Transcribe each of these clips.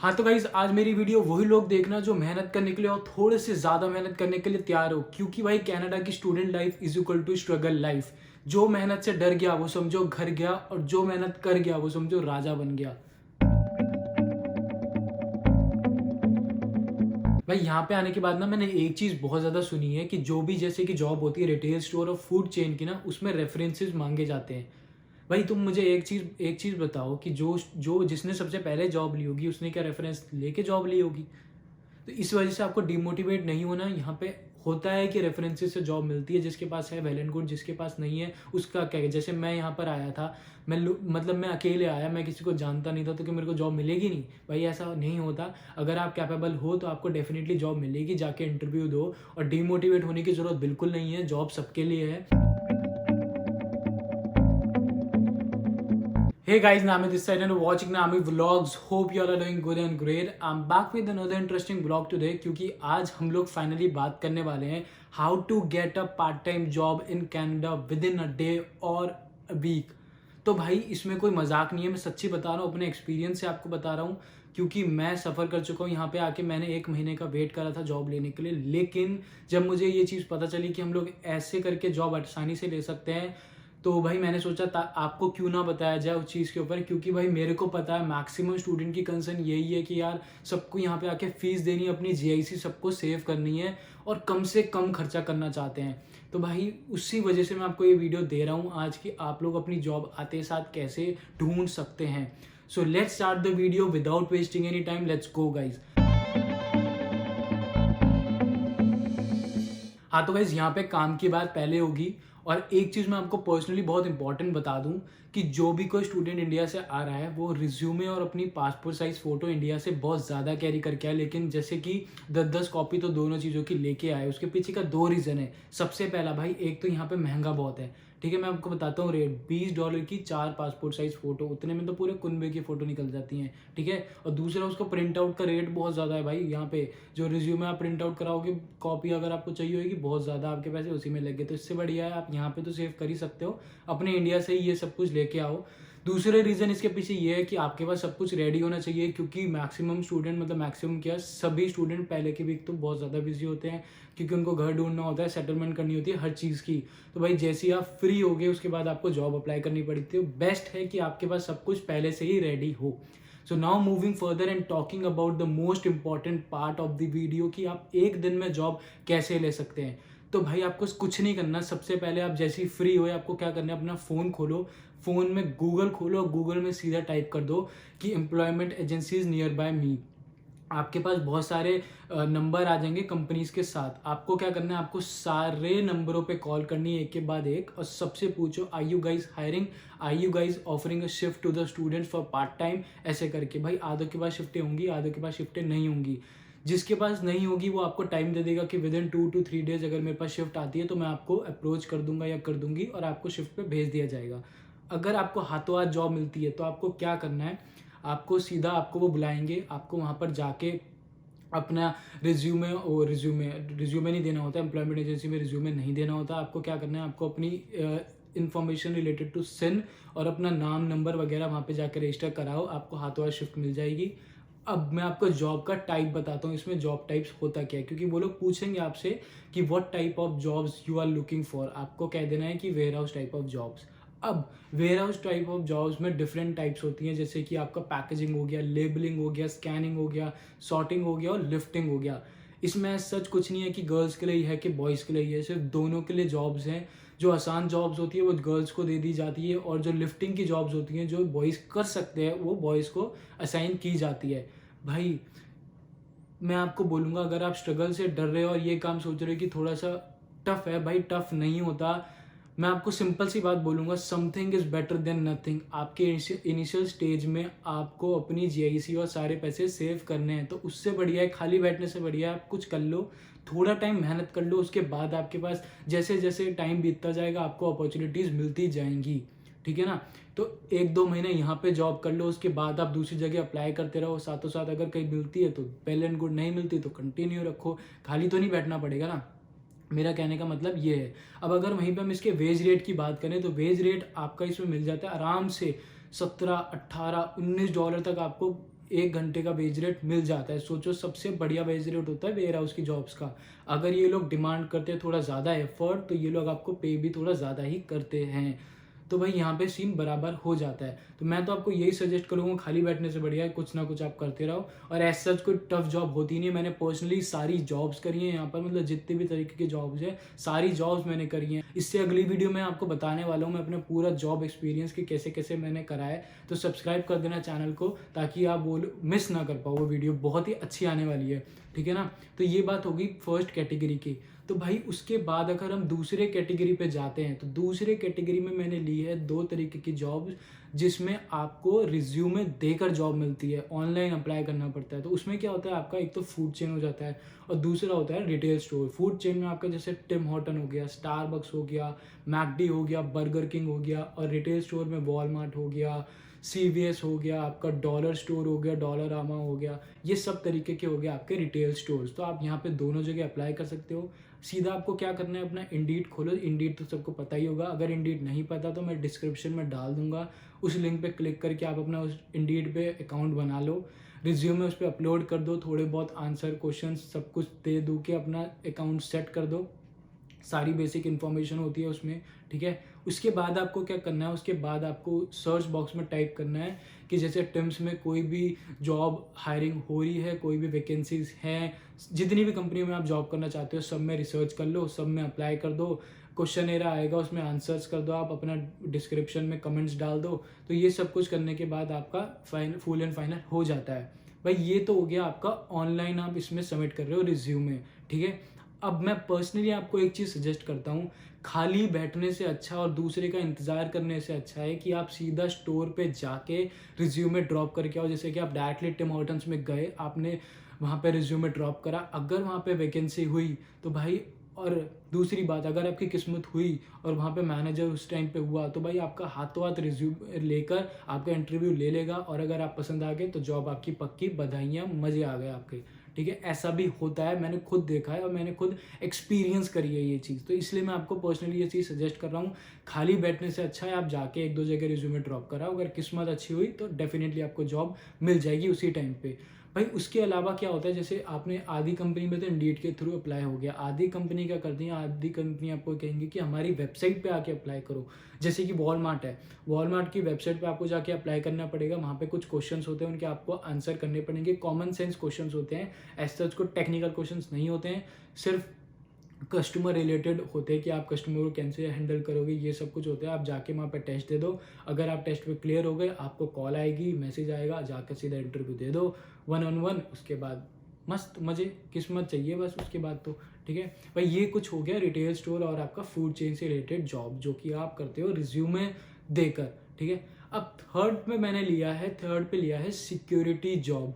हाँ तो गाइज आज मेरी वीडियो वही लोग देखना जो मेहनत करने के लिए और थोड़े से ज़्यादा मेहनत करने के लिए तैयार हो, क्योंकि भाई कनाडा की student life is equal to struggle life. जो मेहनत से डर गया वो समझो घर गया, और जो मेहनत कर गया वो समझो राजा बन गया। भाई यहाँ पे आने के बाद ना मैंने एक चीज़ बहुत ज़्यादा सुनी है कि जो भी जैसे कि जॉब होती है रिटेल स्टोर और फूड चेन की ना, उसमें रेफरेंसेस मांगे जाते हैं। भाई तुम मुझे एक चीज़ बताओ कि जो जो जिसने सबसे पहले जॉब ली होगी उसने क्या रेफरेंस लेके जॉब ली होगी? तो इस वजह से आपको डिमोटिवेट नहीं होना। यहाँ पे होता है कि रेफरेंसेस से जॉब मिलती है, जिसके पास है वेल एंड गुड, जिसके पास नहीं है उसका क्या है। जैसे मैं यहाँ पर आया था, मतलब मैं अकेले आया, मैं किसी को जानता नहीं था, तो कि मेरे को जॉब मिलेगी नहीं? भाई ऐसा नहीं होता। अगर आप कैपेबल हो तो आपको डेफिनेटली जॉब मिलेगी, जाके इंटरव्यू दो। और डिमोटिवेट होने की ज़रूरत बिल्कुल नहीं है, जॉब सबके लिए है। Hey guys, Nami this side and watching Nami vlogs. Hope you all are doing good and great. I'm back with another interesting vlog today क्योंकि आज हम लोग फाइनली बात करने वाले हैं how to get a part time job in Canada within a day or a week। तो भाई इसमें कोई मजाक नहीं है, मैं सच्ची बता रहा हूँ, अपने एक्सपीरियंस से आपको बता रहा हूँ, क्योंकि मैं सफ़र कर चुका हूँ। यहाँ पे आके मैंने 1 महीने का वेट करा था जॉब लेने के लिए, लेकिन जब मुझे ये चीज़ पता चली कि हम लोग ऐसे करके जॉब आसानी से ले सकते हैं, तो भाई मैंने सोचा था आपको क्यों ना बताया जाए उस चीज़ के ऊपर। क्योंकि भाई मेरे को पता है मैक्सिमम स्टूडेंट की कंसर्न यही है कि यार सबको यहाँ पे आके फीस देनी है, अपनी जीआईसी सबको सेव करनी है और कम से कम खर्चा करना चाहते हैं। तो भाई उसी वजह से मैं आपको ये वीडियो दे रहा हूँ आज की, आप लोग अपनी जॉब आते साथ कैसे ढूंढ सकते हैं। So let's start the video without wasting any time, let's go guys. हाँ तो गाइज यहाँ पे काम की बात पहले होगी। और एक चीज़ मैं आपको पर्सनली बहुत इंपॉर्टेंट बता दूं कि जो भी कोई स्टूडेंट इंडिया से आ रहा है वो रिज्यूमे और अपनी पासपोर्ट साइज फ़ोटो इंडिया से बहुत ज़्यादा कैरी करके आए। लेकिन जैसे कि 10-10 कॉपी तो दोनों चीज़ों की लेके आए। उसके पीछे का 2 रीज़न है। सबसे पहला भाई, एक तो यहाँ पे महंगा बहुत है, ठीक है, मैं आपको बताता हूँ रेट। $20 की 4 पासपोर्ट साइज फ़ोटो, उतने में तो पूरे कुनबे की फ़ोटो निकल जाती हैं, ठीक है। और दूसरा उसको प्रिंट आउट का रेट बहुत ज़्यादा है भाई। यहाँ पे जो रिज्यूमे आप प्रिंट आउट कराओगे, कॉपी अगर आपको चाहिए होगी, बहुत ज़्यादा आपके पैसे उसी में लगे। तो इससे बढ़िया है आप यहाँ पे तो सेव कर ही सकते हो, अपने इंडिया से ही ये सब कुछ लेके आओ। दूसरे रीज़न इसके पीछे ये है कि आपके पास सब कुछ रेडी होना चाहिए, क्योंकि मैक्सिमम स्टूडेंट, मतलब मैक्सिमम क्या, सभी स्टूडेंट पहले के वीक तो बहुत ज़्यादा बिजी होते हैं, क्योंकि उनको घर ढूंढना होता है, सेटलमेंट करनी होती है हर चीज़ की। तो भाई जैसे ही आप फ्री हो गए उसके बाद आपको जॉब अप्लाई करनी पड़ती है। बेस्ट है कि आपके पास सब कुछ पहले से ही रेडी हो। So now moving further and talking about the most important part of the video कि आप एक दिन में जॉब कैसे ले सकते हैं। तो भाई आपको कुछ नहीं करना। सबसे पहले आप जैसे ही फ्री हो आपको क्या करना है, अपना फ़ोन खोलो, फ़ोन में गूगल खोलो और गूगल में सीधा टाइप कर दो कि एम्प्लॉयमेंट एजेंसीज नियर बाय मी। आपके पास बहुत सारे नंबर आ जाएंगे कंपनीज के साथ। आपको क्या करना है, आपको सारे नंबरों पे कॉल करनी है एक के बाद एक, और सबसे पूछो are you guys hiring, are you guys offering a shift to the students for part time, ऐसे करके। भाई आधों के पास शिफ्टें होंगी, आधों के पास शिफ्टें नहीं होंगी। जिसके पास नहीं होगी वो आपको टाइम दे देगा कि विद इन 2 to 3 डेज अगर मेरे पास शिफ्ट आती है तो मैं आपको अप्रोच कर दूंगा या कर दूंगी और आपको शिफ्ट पे भेज दिया जाएगा। अगर आपको हाथों हाथ जॉब मिलती है तो आपको क्या करना है, आपको सीधा आपको वो बुलाएंगे, आपको वहाँ पर जाके अपना रिज्यूमे नहीं देना होता, एम्प्लॉयमेंट एजेंसी में रिज्यूमे नहीं देना होता। आपको क्या करना है, आपको अपनी इन्फॉर्मेशन रिलेटेड टू सिन और अपना नाम नंबर वगैरह वहाँ पे जाकर रजिस्टर कराओ, आपको हाथों हाथ शिफ्ट मिल जाएगी। अब मैं आपको जॉब का टाइप बताता हूँ, इसमें जॉब टाइप्स होता क्या है, क्योंकि वो लोग पूछेंगे आपसे कि what type of jobs you are looking for. आपको कह देना है कि warehouse type of jobs. अब warehouse type of jobs में डिफरेंट टाइप्स होती हैं, जैसे कि आपका पैकेजिंग हो गया, लेबलिंग हो गया, स्कैनिंग हो गया, सॉर्टिंग हो गया और लिफ्टिंग हो गया। इसमें सच कुछ नहीं है कि गर्ल्स के लिए ही है कि बॉयज़ के लिए ही है, सिर्फ दोनों के लिए जॉब्स हैं। जो आसान जॉब्स होती है वो गर्ल्स को दे दी जाती है, और जो लिफ्टिंग की जॉब्स होती हैं जो बॉयज़ कर सकते हैं वो बॉयज़ को असाइन की जाती है। भाई मैं आपको बोलूँगा, अगर आप स्ट्रगल से डर रहे हो और ये काम सोच रहे हो कि थोड़ा सा टफ है, भाई टफ नहीं होता। मैं आपको सिंपल सी बात बोलूँगा, something is better than nothing. आपके इनिशियल स्टेज में आपको अपनी जीआईसी और सारे पैसे सेव करने हैं, तो उससे बढ़िया है, खाली बैठने से बढ़िया है आप कुछ कर लो, थोड़ा टाइम मेहनत कर लो। उसके बाद आपके पास जैसे जैसे टाइम बीतता जाएगा आपको अपॉर्चुनिटीज़ मिलती जाएंगी, ठीक है ना। तो 1-2 महीने यहाँ पे जॉब कर लो, उसके बाद आप दूसरी जगह अप्लाई करते रहो साथों साथ। अगर कहीं मिलती है तो वेल एंड गुड, नहीं मिलती तो कंटिन्यू रखो, खाली तो नहीं बैठना पड़ेगा ना। मेरा कहने का मतलब ये है। अब अगर वहीं पे हम इसके वेज रेट की बात करें तो वेज रेट आपका इसमें मिल जाता है आराम से $17, $18, $19 तक आपको 1 घंटे का वेज रेट मिल जाता है। सोचो सबसे बढ़िया वेज रेट होता है वेयर हाउस की जॉब्स का। अगर ये लोग डिमांड करते हैं थोड़ा ज़्यादा एफर्ट, तो ये लोग आपको पे भी थोड़ा ज़्यादा ही करते हैं। तो भाई यहाँ पे सीन बराबर हो जाता है। तो मैं तो आपको यही सजेस्ट करूँगा, खाली बैठने से बढ़िया है कुछ ना कुछ आप करते रहो। और एज सच कोई टफ जॉब होती नहीं है। मैंने पर्सनली सारी जॉब्स करी हैं यहाँ पर, मतलब जितने भी तरीके की जॉब्स है सारी जॉब्स मैंने करी हैं। इससे अगली वीडियो में आपको बताने वाला हूँ मैं अपना पूरा जॉब एक्सपीरियंस कि कैसे कैसे मैंने करा है। तो सब्सक्राइब कर देना चैनल को ताकि आप वो मिस ना कर पाओ, वो वीडियो बहुत ही अच्छी आने वाली है, ठीक है ना। तो ये बात होगी फर्स्ट कैटेगरी की। तो भाई उसके बाद अगर हम दूसरे कैटेगरी पे जाते हैं, तो दूसरे कैटेगरी में मैंने ली है 2 तरीके की जॉब्स जिसमें आपको रिज्यूमे देकर जॉब मिलती है, ऑनलाइन अप्लाई करना पड़ता है। तो उसमें क्या होता है, आपका एक तो फूड चेन हो जाता है और दूसरा होता है रिटेल स्टोर। फूड चेन में आपका जैसे टिम हॉर्टन हो गया, स्टारबक्स हो गया, मैकडी हो गया, बर्गर किंग हो गया, और रिटेल स्टोर में वॉलमार्ट हो गया, CVS हो गया, आपका डॉलर स्टोर हो गया, डॉलरामा हो गया। ये सब तरीके के हो गए आपके रिटेल स्टोर्स। तो आप यहाँ पे दोनों जगह अप्लाई कर सकते हो। सीधा आपको क्या करना है, अपना इंडीड खोलो। इंडीड तो सबको पता ही होगा, अगर इंडीड नहीं पता तो मैं डिस्क्रिप्शन में डाल दूंगा, उस लिंक पे क्लिक करके आप अपना उस इंडीड पे अकाउंट बना लो, रिज्यूमे उस पर अपलोड कर दो, थोड़े बहुत आंसर क्वेश्चन सब कुछ दे दो के अपना अकाउंट सेट कर दो। सारी बेसिक इन्फॉर्मेशन होती है उसमें, ठीक है। उसके बाद आपको क्या करना है, उसके बाद आपको सर्च बॉक्स में टाइप करना है कि जैसे टिम्स में कोई भी जॉब हायरिंग हो रही है, कोई भी वैकेंसीज हैं, जितनी भी कंपनी में आप जॉब करना चाहते हो सब में रिसर्च कर लो, सब में अप्लाई कर दो। क्वेश्चन एरा आएगा, उसमें आंसर्स कर दो, आप अपना डिस्क्रिप्शन में कमेंट्स डाल दो। तो ये सब कुछ करने के बाद आपका फुल एंड फाइनल हो जाता है। भाई ये तो हो गया आपका ऑनलाइन, आप इसमें सबमिट कर रहे हो रिज्यूमे, ठीक है। अब मैं पर्सनली आपको एक चीज़ सजेस्ट करता हूँ, खाली बैठने से अच्छा और दूसरे का इंतज़ार करने से अच्छा है कि आप सीधा स्टोर पे जाके रिज्यूमे ड्रॉप करके आओ। जैसे कि आप डायरेक्टली टिम हॉर्टन्स में गए, आपने वहाँ पे रिज्यूमे ड्रॉप करा, अगर वहाँ पे वैकेंसी हुई तो भाई, और दूसरी बात अगर आपकी किस्मत हुई और वहाँ पे मैनेजर उस टाइम पे हुआ, तो भाई आपका हाथों हाथ रिज्यूम लेकर आपका इंटरव्यू ले लेगा, और अगर आप पसंद आ गए तो जॉब आपकी पक्की, बधाइयाँ, मज़े आ गए आपके, ठीक है। ऐसा भी होता है, मैंने खुद देखा है और मैंने खुद एक्सपीरियंस करी है ये चीज़। तो इसलिए मैं आपको पर्सनली ये चीज़ सजेस्ट कर रहा हूँ, खाली बैठने से अच्छा है आप जाके 1-2 जगह रिज्यूमे ड्रॉप कराओ। अगर किस्मत अच्छी हुई तो डेफिनेटली आपको जॉब मिल जाएगी उसी टाइम पे। भाई उसके अलावा क्या होता है, जैसे आपने आधी कंपनी में तो इंडीड के थ्रू अप्लाई हो गया, आधी कंपनी क्या करती है, आधी कंपनी आपको कहेंगी कि हमारी वेबसाइट पे आके अप्लाई करो। जैसे कि वॉलमार्ट है, वॉलमार्ट की वेबसाइट पे आपको जाके अप्लाई करना पड़ेगा। वहाँ पे कुछ क्वेश्चंस होते हैं, उनके आपको आंसर करने पड़ेंगे, कॉमन सेंस क्वेश्चंस होते हैं, एज सच को टेक्निकल क्वेश्चंस नहीं होते हैं, सिर्फ कस्टमर रिलेटेड होते हैं कि आप कस्टमर को कैसे हैंडल करोगे, ये सब कुछ होता है। आप जाके वहाँ पे टेस्ट दे दो, अगर आप टेस्ट पे क्लियर हो गए आपको कॉल आएगी, मैसेज आएगा, जाकर सीधा इंटरव्यू दे दो 1-on-1। उसके बाद मस्त मज़े, किस्मत चाहिए बस उसके बाद तो, ठीक है भाई। ये कुछ हो गया रिटेल स्टोर और आपका फूड चेन से रिलेटेड जॉब जो कि आप करते हो रिज्यूमे देकर, ठीक है। अब थर्ड में मैंने लिया है, थर्ड पे लिया है सिक्योरिटी जॉब।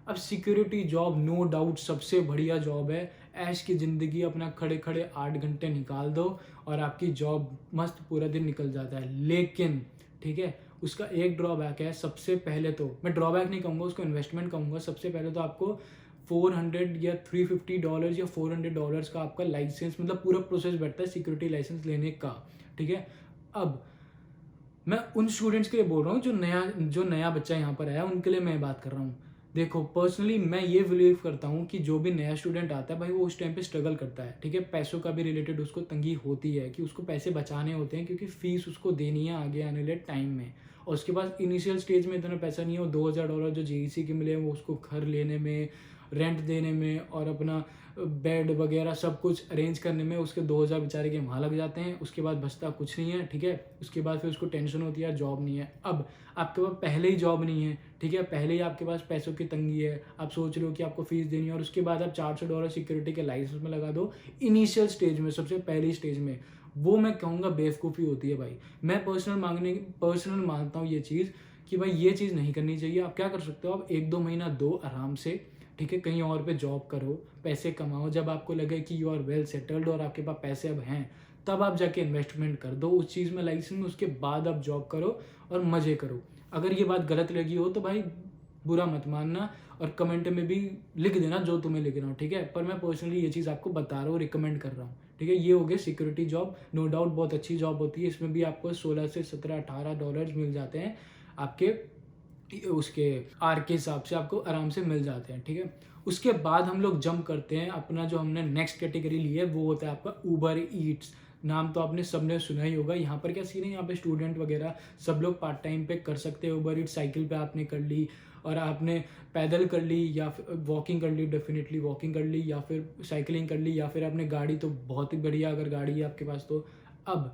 अब सिक्योरिटी जॉब नो डाउट सबसे बढ़िया जॉब है। ऐश की ज़िंदगी, अपना खड़े खड़े 8 घंटे निकाल दो और आपकी जॉब मस्त पूरा दिन निकल जाता है। लेकिन ठीक है, उसका एक ड्रॉबैक है। सबसे पहले तो मैं ड्रॉबैक नहीं कहूँगा, उसको इन्वेस्टमेंट कहूँगा। सबसे पहले तो आपको $400 या $350 या $400 का आपका लाइसेंस, मतलब पूरा प्रोसेस बैठता है सिक्योरिटी लाइसेंस लेने का, ठीक है। अब मैं उन स्टूडेंट्स के लिए बोल रहा हूँ जो नया बच्चा यहाँ पर आया, उनके लिए मैं बात कर रहा हूँ। देखो पर्सनली मैं ये बिलीव करता हूँ कि जो भी नया स्टूडेंट आता है भाई, वो उस टाइम पे स्ट्रगल करता है, ठीक है। पैसों का भी रिलेटेड उसको तंगी होती है कि उसको पैसे बचाने होते हैं, क्योंकि फीस उसको देनी है आगे आने वाले टाइम में। और उसके पास इनिशियल स्टेज में इतना पैसा नहीं है, वो $2000 जो JEC के मिले वो उसको घर लेने में, रेंट देने में और अपना बेड वगैरह सब कुछ अरेंज करने में उसके 2000 बेचारे के वहाँ लग जाते हैं। उसके बाद बचता कुछ नहीं है, ठीक है। उसके बाद फिर उसको टेंशन होती है जॉब नहीं है। अब आपके पास पहले ही जॉब नहीं है, ठीक है, पहले ही आपके पास पैसों की तंगी है, आप सोच रहे हो कि आपको फीस देनी है, और उसके बाद आप $400 सिक्योरिटी के लाइसेंस में लगा दो इनिशियल स्टेज में, सबसे पहली स्टेज में। वो मैं कहूँगा बेवकूफ़ी होती है भाई। मैं पर्सनल मानता हूँ ये चीज़ कि भाई ये चीज़ नहीं करनी चाहिए। आप क्या कर सकते हो, आप 1-2 महीना दो आराम से, ठीक है, कहीं और पे जॉब करो, पैसे कमाओ। जब आपको लगे कि यू आर वेल सेटल्ड और आपके पास पैसे अब हैं, तब आप जाके इन्वेस्टमेंट कर दो उस चीज़ में, लाइसेंस में। उसके बाद आप जॉब करो और मज़े करो। अगर ये बात गलत लगी हो तो भाई बुरा मत मानना, और कमेंट में भी लिख देना जो तुम्हें लिख रहा हूँ, ठीक है। पर मैं पर्सनली ये चीज़ आपको बता रहा हूँ, रिकमेंड कर रहा हूँ, ठीक है। ये हो गया सिक्योरिटी जॉब, नो डाउट बहुत अच्छी जॉब होती है। इसमें भी आपको $16 से $17-18 मिल जाते हैं आपके उसके आर के हिसाब से आपको आराम से मिल जाते हैं, ठीक है। उसके बाद हम लोग जंप करते हैं, अपना जो हमने नेक्स्ट कैटेगरी ली है वो होता है आपका ऊबर ईट्स। नाम तो आपने सबने सुना ही होगा। यहाँ पर क्या सीन है, यहाँ पे स्टूडेंट वगैरह सब लोग पार्ट टाइम पे कर सकते हैं ऊबर ईट्स। साइकिल पे आपने कर ली, और आपने पैदल कर ली, या फिर वॉकिंग कर ली, डेफिनेटली वॉकिंग कर ली, या फिर साइकिलिंग कर ली, या फिर आपने गाड़ी, तो बहुत ही बढ़िया अगर गाड़ी है आपके पास तो। अब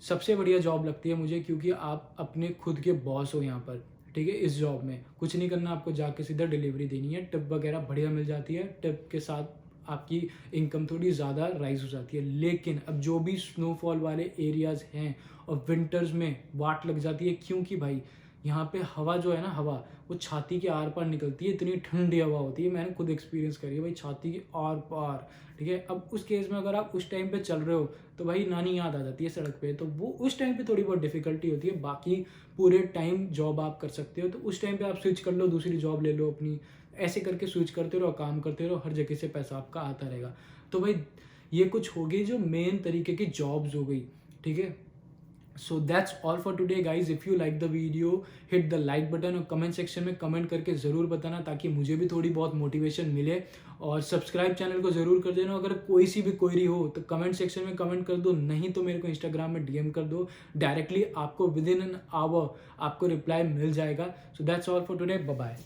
सबसे बढ़िया जॉब लगती है मुझे, क्योंकि आप अपने खुद के बॉस हो यहाँ पर, ठीक है। इस जॉब में कुछ नहीं करना, आपको जाके सीधा डिलीवरी देनी है, टिप वगैरह बढ़िया मिल जाती है, टिप के साथ आपकी इनकम थोड़ी ज़्यादा राइज हो जाती है। लेकिन अब जो भी स्नोफॉल वाले एरियाज़ हैं और विंटर्स में वाट लग जाती है, क्योंकि भाई यहाँ पे हवा जो है ना, हवा वो छाती के आर पार निकलती है, इतनी ठंडी हवा होती है, मैंने खुद एक्सपीरियंस करी है भाई, छाती के आर पार, ठीक है। अब उस केस में अगर आप उस टाइम पे चल रहे हो तो भाई नानी याद आ जाती है सड़क पे, तो वो उस टाइम पे थोड़ी बहुत डिफिकल्टी होती है। बाकी पूरे टाइम जॉब आप कर सकते हो, तो उस टाइम पे आप स्विच कर लो, दूसरी जॉब ले लो अपनी, ऐसे करके स्विच करते रहो, काम करते रहो, हर जगह से पैसा आपका आता रहेगा। तो भाई ये कुछ हो गई जो मेन तरीके की जॉब्स हो गई, ठीक है। सो that's all for today guys. If you like the video, hit the like button, और कमेंट सेक्शन में कमेंट करके ज़रूर बताना, ताकि मुझे भी थोड़ी बहुत मोटिवेशन मिले। और सब्सक्राइब चैनल को ज़रूर कर देना। अगर कोई सी भी क्वेरी हो तो कमेंट सेक्शन में कमेंट कर दो, नहीं तो मेरे को इंस्टाग्राम में डीएम कर दो डायरेक्टली, आपको विद इन एन आवर आपको रिप्लाई मिल जाएगा। So that's all for today, bye bye.